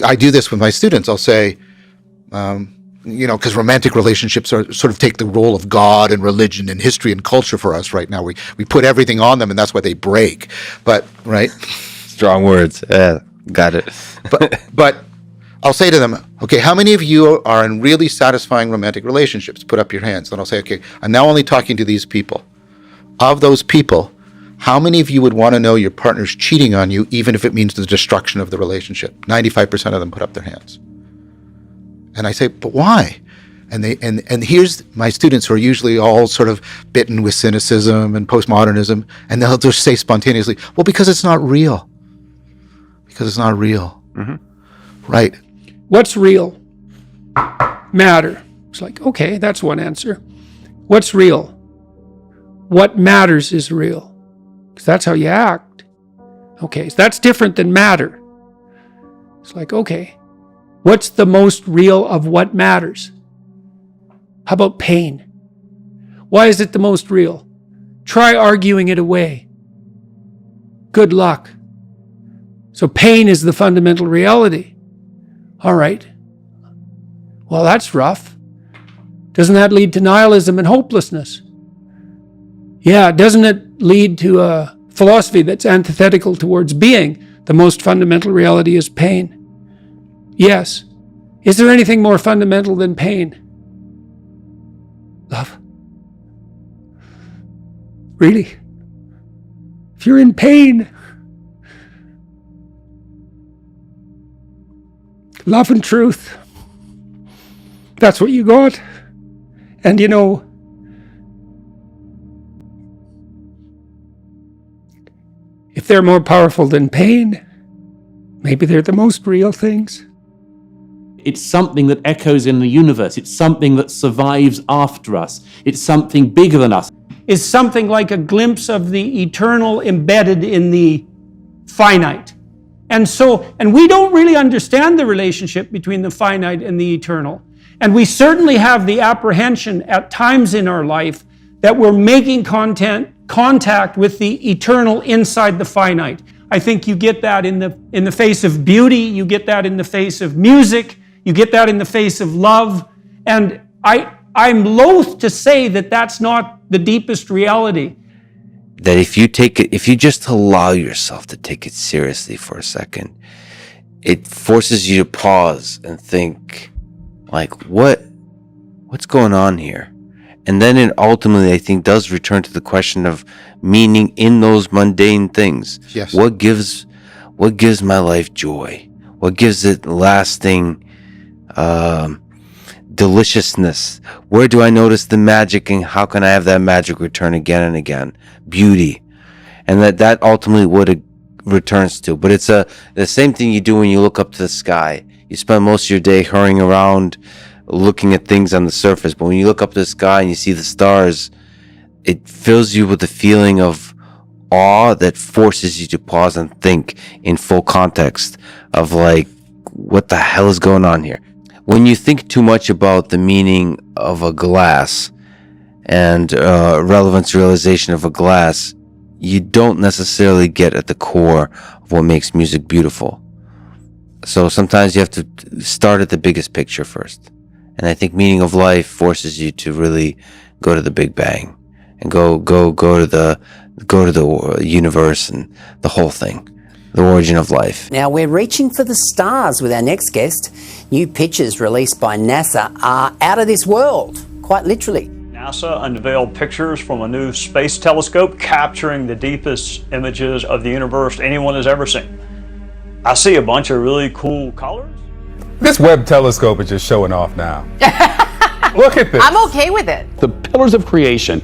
I do this with my students. I'll say, because romantic relationships are sort of take the role of God and religion and history and culture for us right now. We put everything on them, and that's why they break. But right, strong words. Got it. but I'll say to them, okay, how many of you are in really satisfying romantic relationships? Put up your hands. Then I'll say, okay, I'm now only talking to these people. Of those people, how many of you would want to know your partner's cheating on you, even if it means the destruction of the relationship? 95% of them put up their hands. And I say, but why? And here's my students who are usually all sort of bitten with cynicism and postmodernism, and they'll just say spontaneously, well, because it's not real. Because it's not real. Mm-hmm. Right. What's real? Matter. It's like, okay, that's one answer. What's real? What matters is real. Because that's how you act. Okay, so that's different than matter. It's like, okay, what's the most real of what matters? How about pain? Why is it the most real? Try arguing it away. Good luck. So pain is the fundamental reality. All right. Well, that's rough. Doesn't that lead to nihilism and hopelessness? Yeah, doesn't it lead to a philosophy that's antithetical towards being? The most fundamental reality is pain. Yes. Is there anything more fundamental than pain? Love. Really? If you're in pain, love and truth, that's what you got. And if they're more powerful than pain, maybe they're the most real things. It's something that echoes in the universe. It's something that survives after us. It's something bigger than us. Is something like a glimpse of the eternal embedded in the finite. And we don't really understand the relationship between the finite and the eternal. And we certainly have the apprehension at times in our life that we're making contact with the eternal inside the finite. I think you get that in the face of beauty, you get that in the face of music, you get that in the face of love. And I'm loath to say that that's not the deepest reality. That if you just allow yourself to take it seriously for a second, it forces you to pause and think, like, what's going on here? And then it ultimately, I think, does return to the question of meaning in those mundane things. Yes. What gives my life joy? What gives it lasting deliciousness? Where do I notice the magic, and how can I have that magic return again and again? Beauty. And that ultimately what it returns to. But it's the same thing you do when you look up to the sky. You spend most of your day hurrying around looking at things on the surface, but when you look up to the sky and you see the stars, it fills you with a feeling of awe that forces you to pause and think in full context of, like, what the hell is going on here? When you think too much about the meaning of a glass and relevance realization of a glass, you don't necessarily get at the core of what makes music beautiful. So sometimes you have to start at the biggest picture first. And I think meaning of life forces you to really go to the Big Bang and go to the universe and the whole thing, the origin of life. Now we're reaching for the stars with our next guest. New pictures released by NASA are out of this world, quite literally. NASA unveiled pictures from a new space telescope capturing the deepest images of the universe anyone has ever seen. I see a bunch of really cool colors. This Webb telescope is just showing off now. Look at this. I'm okay with it. The pillars of creation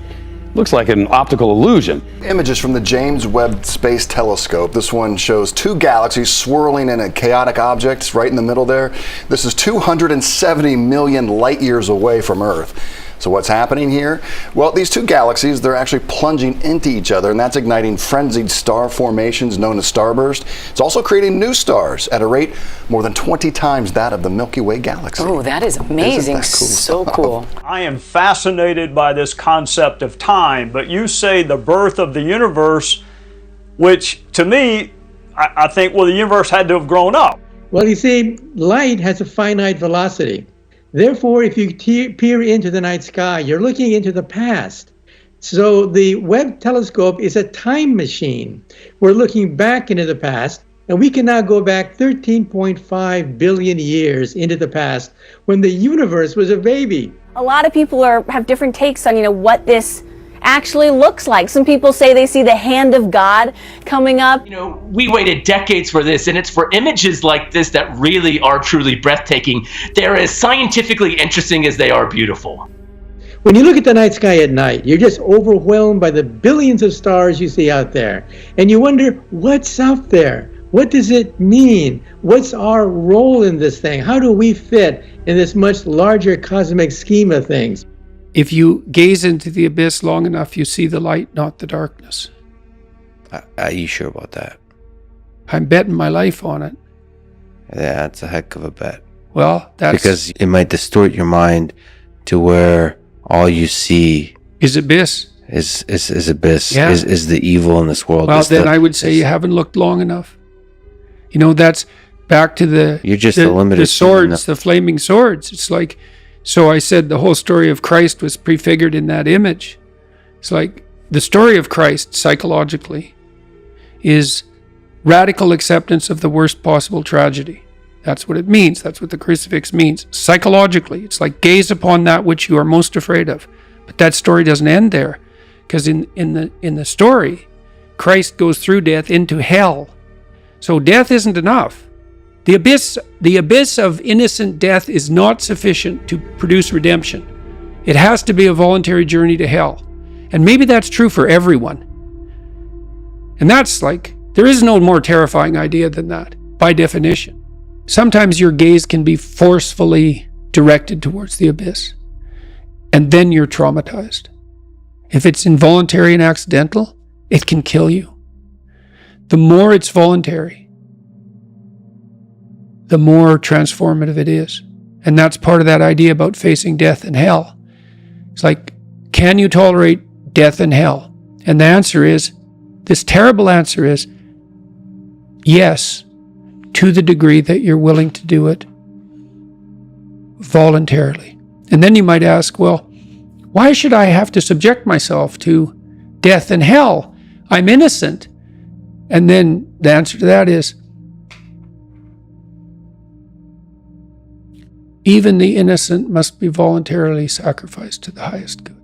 looks like an optical illusion. Images from the James Webb Space Telescope. This one shows two galaxies swirling in a chaotic object right in the middle there. This is 270 million light years away from Earth. So what's happening here? Well, these two galaxies, they're actually plunging into each other, and that's igniting frenzied star formations known as starburst. It's also creating new stars at a rate more than 20 times that of the Milky Way galaxy. Oh, that is amazing. That cool so stuff? Cool. I am fascinated by this concept of time, but you say the birth of the universe, which to me, I think, well, the universe had to have grown up. Well, you see, light has a finite velocity. Therefore, if you peer into the night sky, you're looking into the past. So the Webb telescope is a time machine. We're looking back into the past, and we can now go back 13.5 billion years into the past when the universe was a baby. A lot of people have different takes on, what this actually looks like. Some people say they see the hand of God coming up. We waited decades for this, and it's for images like this that really are truly breathtaking. They're as scientifically interesting as they are beautiful. When you look at the night sky at night, you're just overwhelmed by the billions of stars you see out there. And you wonder, what's up there? What does it mean? What's our role in this thing? How do we fit in this much larger cosmic scheme of things? If you gaze into the abyss long enough, you see the light, not the darkness. Are you sure about that? I'm betting my life on it. Yeah, that's a heck of a bet. Well, that's... Because it might distort your mind to where all you see... is abyss. Is abyss. Yeah. Is the evil in this world. Well, then I would say you haven't looked long enough. That's back to the... You're just a limited... the swords, the flaming swords. It's like... So I said the whole story of Christ was prefigured in that image. It's like the story of Christ psychologically is radical acceptance of the worst possible tragedy. That's what it means. That's what the crucifix means. Psychologically, it's like gaze upon that which you are most afraid of. But that story doesn't end there, because in the story, Christ goes through death into hell. So death isn't enough. The abyss of innocent death is not sufficient to produce redemption. It has to be a voluntary journey to hell. And maybe that's true for everyone. And that's like, there is no more terrifying idea than that, by definition. Sometimes your gaze can be forcefully directed towards the abyss, and then you're traumatized. If it's involuntary and accidental, it can kill you. The more it's voluntary, the more transformative it is. And that's part of that idea about facing death and hell. It's like, can you tolerate death and hell? And the answer is, this terrible answer is, yes, to the degree that you're willing to do it voluntarily. And then you might ask, well, why should I have to subject myself to death and hell? I'm innocent. And then the answer to that is, even the innocent must be voluntarily sacrificed to the highest good.